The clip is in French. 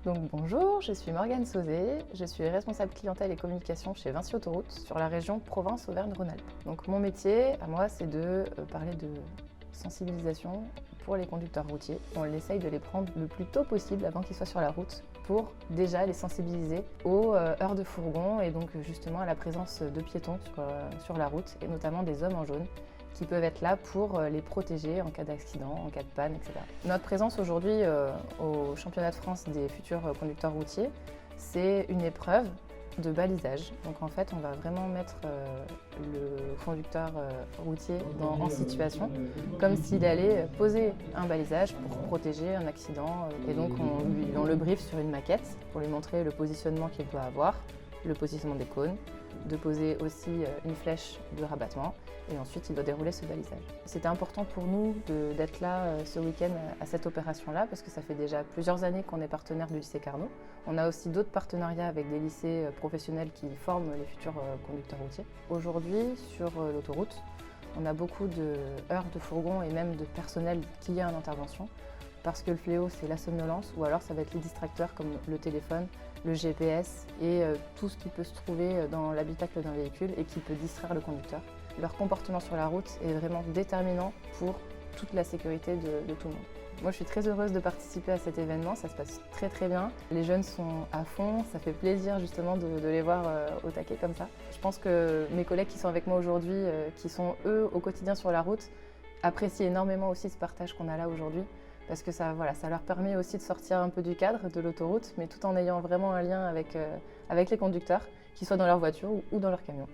Donc bonjour, je suis Morgane Sauzé, je suis responsable clientèle et communication chez Vinci Autoroute sur la région Provence-Auvergne-Rhône-Alpes. Donc mon métier, à moi, c'est de parler de sensibilisation pour les conducteurs routiers. On essaye de les prendre le plus tôt possible avant qu'ils soient sur la route pour déjà les sensibiliser aux heures de fourgon et donc justement à la présence de piétons sur la route et notamment des hommes en jaune qui peuvent être là pour les protéger en cas d'accident, en cas de panne, etc. Notre présence aujourd'hui au championnat de France des futurs conducteurs routiers, c'est une épreuve de balisage. Donc en fait, on va vraiment mettre le conducteur routier en situation comme s'il allait poser un balisage pour protéger un accident. Et donc on le briefe sur une maquette pour lui montrer le positionnement qu'il doit avoir, le positionnement des cônes, de poser aussi une flèche de rabattement et ensuite il doit dérouler ce balisage. C'était important pour nous d'être là ce week-end à cette opération-là parce que ça fait déjà plusieurs années qu'on est partenaire du lycée Carnot. On a aussi d'autres partenariats avec des lycées professionnels qui forment les futurs conducteurs routiers. Aujourd'hui, sur l'autoroute, on a beaucoup de heures de fourgon et même de personnel qui est en intervention parce que le fléau, c'est la somnolence ou alors ça va être les distracteurs comme le téléphone, le GPS et tout ce qui peut se trouver dans l'habitacle d'un véhicule et qui peut distraire le conducteur. Leur comportement sur la route est vraiment déterminant pour toute la sécurité de tout le monde. Moi, je suis très heureuse de participer à cet événement, ça se passe très très bien. Les jeunes sont à fond, ça fait plaisir justement de les voir au taquet comme ça. Je pense que mes collègues qui sont avec moi aujourd'hui, qui sont eux au quotidien sur la route, apprécient énormément aussi ce partage qu'on a là aujourd'hui. Parce que ça leur permet aussi de sortir un peu du cadre de l'autoroute, mais tout en ayant vraiment un lien avec les conducteurs, qu'ils soient dans leur voiture ou dans leur camion.